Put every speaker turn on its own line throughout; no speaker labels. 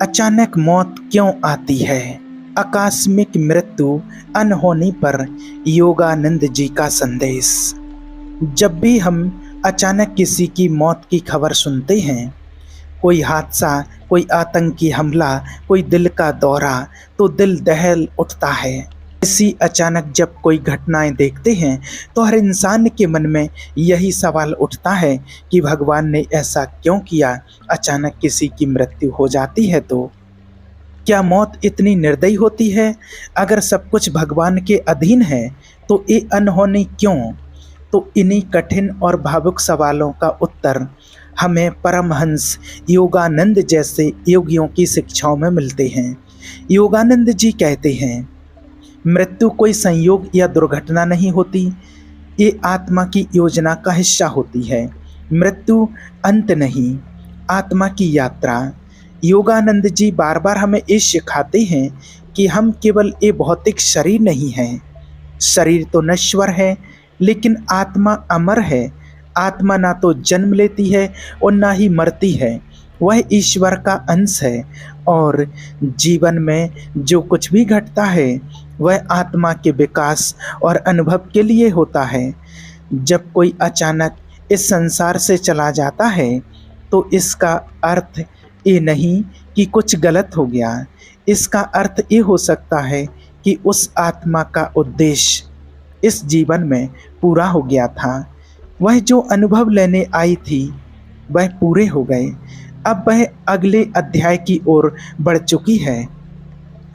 अचानक मौत क्यों आती है? आकस्मिक मृत्यु अनहोनी पर योगानंद जी का संदेश। जब भी हम अचानक किसी की मौत की खबर सुनते हैं, कोई हादसा, कोई आतंकी हमला, कोई दिल का दौरा, तो दिल दहल उठता है। ऐसी अचानक जब कोई घटनाएं देखते हैं तो हर इंसान के मन में यही सवाल उठता है कि भगवान ने ऐसा क्यों किया? अचानक किसी की मृत्यु हो जाती है तो क्या मौत इतनी निर्दयी होती है? अगर सब कुछ भगवान के अधीन है तो ये अनहोनी क्यों? तो इन्हीं कठिन और भावुक सवालों का उत्तर हमें परमहंस योगानंद जैसे योगियों की शिक्षाओं में मिलते हैं। योगानंद जी कहते हैं, मृत्यु कोई संयोग या दुर्घटना नहीं होती, ये आत्मा की योजना का हिस्सा होती है। मृत्यु अंत नहीं, आत्मा की यात्रा। योगानंद जी बार बार हमें ये सिखाते हैं कि हम केवल ये भौतिक शरीर नहीं हैं। शरीर तो नश्वर है, लेकिन आत्मा अमर है। आत्मा ना तो जन्म लेती है और ना ही मरती है, वह ईश्वर का अंश है। और जीवन में जो कुछ भी घटता है वह आत्मा के विकास और अनुभव के लिए होता है। जब कोई अचानक इस संसार से चला जाता है तो इसका अर्थ ये नहीं कि कुछ गलत हो गया। इसका अर्थ ये हो सकता है कि उस आत्मा का उद्देश्य इस जीवन में पूरा हो गया था। वह जो अनुभव लेने आई थी वह पूरे हो गए। अब वह अगले अध्याय की ओर बढ़ चुकी है।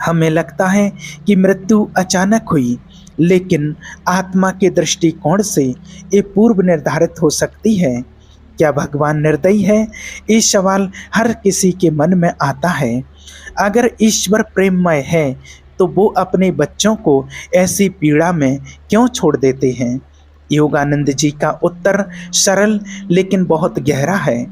हमें लगता है कि मृत्यु अचानक हुई, लेकिन आत्मा के दृष्टिकोण से ये पूर्व निर्धारित हो सकती है। क्या भगवान निर्दयी है? ये सवाल हर किसी के मन में आता है। अगर ईश्वर प्रेममय है तो वो अपने बच्चों को ऐसी पीड़ा में क्यों छोड़ देते हैं? योगानंद जी का उत्तर सरल लेकिन बहुत गहरा है।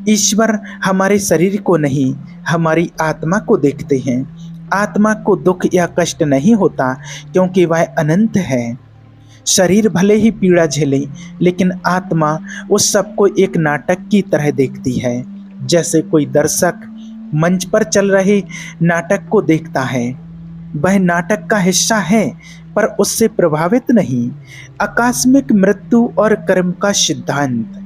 ईश्वर हमारे शरीर को नहीं, हमारी आत्मा को देखते हैं। आत्मा को दुख या कष्ट नहीं होता क्योंकि वह अनंत है। शरीर भले ही पीड़ा झेले, लेकिन आत्मा उस सब को एक नाटक की तरह देखती है। जैसे कोई दर्शक मंच पर चल रहे नाटक को देखता है, वह नाटक का हिस्सा है पर उससे प्रभावित नहीं। आकस्मिक मृत्यु और कर्म का सिद्धांत।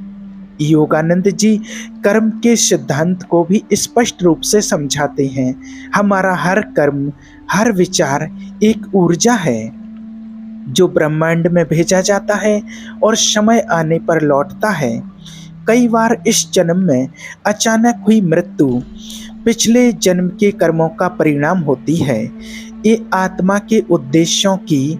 योगानंद जी कर्म के सिद्धांत को भी स्पष्ट रूप से समझाते हैं। हमारा हर कर्म, हर विचार एक ऊर्जा है जो ब्रह्मांड में भेजा जाता है और समय आने पर लौटता है। कई बार इस जन्म में अचानक हुई मृत्यु पिछले जन्म के कर्मों का परिणाम होती है। ये आत्मा के उद्देश्यों की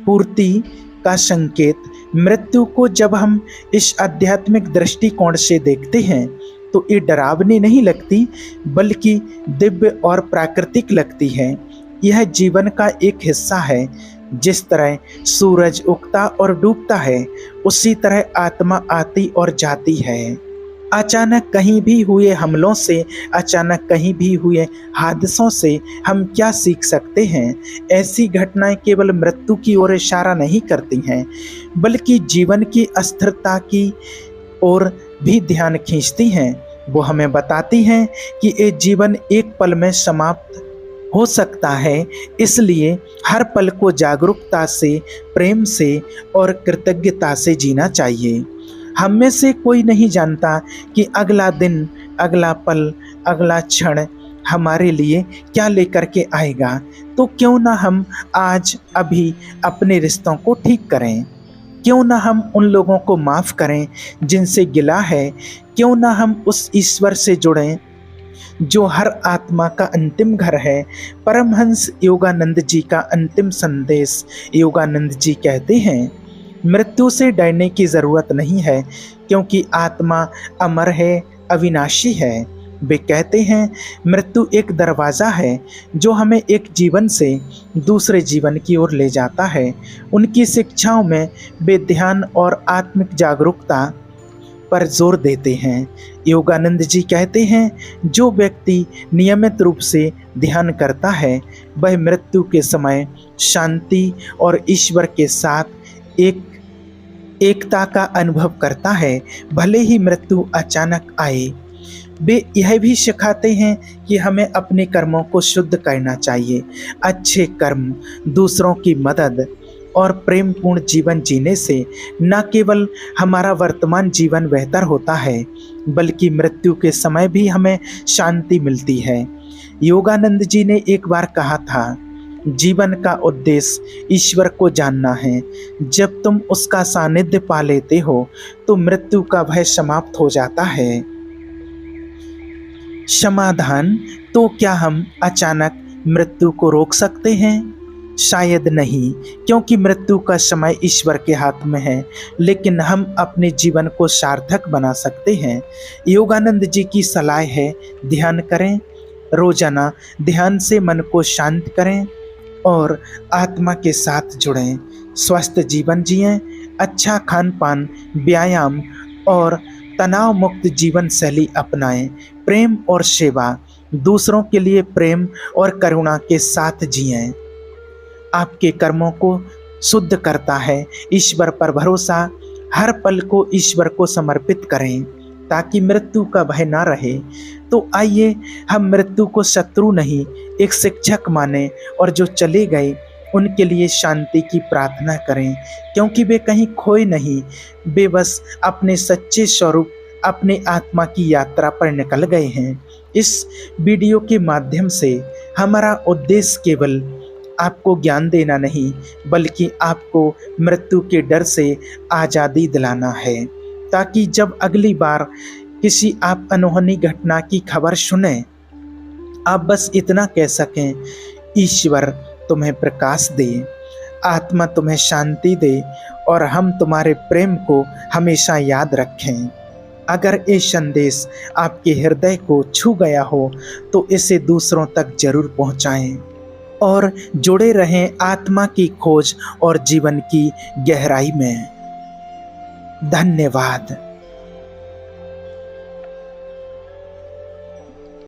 पूर्ति का संकेत। मृत्यु को जब हम इस आध्यात्मिक दृष्टिकोण से देखते हैं तो ये डरावनी नहीं लगती, बल्कि दिव्य और प्राकृतिक लगती है। यह जीवन का एक हिस्सा है। जिस तरह सूरज उगता और डूबता है, उसी तरह आत्मा आती और जाती है। अचानक कहीं भी हुए हमलों से, अचानक कहीं भी हुए हादसों से हम क्या सीख सकते हैं? ऐसी घटनाएं केवल मृत्यु की ओर इशारा नहीं करती हैं, बल्कि जीवन की अस्थिरता की ओर भी ध्यान खींचती हैं। वो हमें बताती हैं कि ये जीवन एक पल में समाप्त हो सकता है, इसलिए हर पल को जागरूकता से, प्रेम से और कृतज्ञता से जीना चाहिए। हम में से कोई नहीं जानता कि अगला दिन, अगला पल, अगला क्षण हमारे लिए क्या लेकर के आएगा। तो क्यों ना हम आज अभी अपने रिश्तों को ठीक करें? क्यों ना हम उन लोगों को माफ़ करें जिनसे गिला है? क्यों ना हम उस ईश्वर से जुड़ें जो हर आत्मा का अंतिम घर है? परमहंस योगानंद जी का अंतिम संदेश। योगानंद जी कहते हैं, मृत्यु से डरने की ज़रूरत नहीं है, क्योंकि आत्मा अमर है, अविनाशी है। वे कहते हैं, मृत्यु एक दरवाज़ा है जो हमें एक जीवन से दूसरे जीवन की ओर ले जाता है। उनकी शिक्षाओं में वे ध्यान और आत्मिक जागरूकता पर जोर देते हैं। योगानंद जी कहते हैं, जो व्यक्ति नियमित रूप से ध्यान करता है वह मृत्यु के समय शांति और ईश्वर के साथ एकता का अनुभव करता है। भले ही मृत्यु अचानक आए, वे यह भी सिखाते हैं कि हमें अपने कर्मों को शुद्ध करना चाहिए। अच्छे कर्म, दूसरों की मदद और प्रेमपूर्ण जीवन जीने से न केवल हमारा वर्तमान जीवन बेहतर होता है, बल्कि मृत्यु के समय भी हमें शांति मिलती है। योगानंद जी ने एक बार कहा था, जीवन का उद्देश्य ईश्वर को जानना है। जब तुम उसका सानिध्य पा लेते हो तो मृत्यु का भय समाप्त हो जाता है। समाधान: तो क्या हम अचानक मृत्यु को रोक सकते हैं? शायद नहीं, क्योंकि मृत्यु का समय ईश्वर के हाथ में है, लेकिन हम अपने जीवन को सार्थक बना सकते हैं। योगानंद जी की सलाह है, ध्यान करें, रोजाना ध्यान से मन को शांत करें और आत्मा के साथ जुड़ें। स्वस्थ जीवन जिएं, अच्छा खान पान, व्यायाम और तनाव मुक्त जीवन शैली अपनाएं। प्रेम और सेवा, दूसरों के लिए प्रेम और करुणा के साथ जिएं। आपके कर्मों को शुद्ध करता है। ईश्वर पर भरोसा, हर पल को ईश्वर को समर्पित करें ताकि मृत्यु का भय ना रहे। तो आइए हम मृत्यु को शत्रु नहीं, एक शिक्षक माने और जो चले गए उनके लिए शांति की प्रार्थना करें, क्योंकि वे कहीं खोए नहीं, वे बस अपने सच्चे स्वरूप, अपने आत्मा की यात्रा पर निकल गए हैं। इस वीडियो के माध्यम से हमारा उद्देश्य केवल आपको ज्ञान देना नहीं, बल्कि आपको मृत्यु के डर से आज़ादी दिलाना है, ताकि जब अगली बार किसी आप अनहोनी घटना की खबर सुने, आप बस इतना कह सकें, ईश्वर तुम्हें प्रकाश दे, आत्मा तुम्हें शांति दे और हम तुम्हारे प्रेम को हमेशा याद रखें। अगर ये संदेश आपके हृदय को छू गया हो तो इसे दूसरों तक जरूर पहुंचाएं और जुड़े रहें आत्मा की खोज और जीवन की गहराई में। धन्यवाद।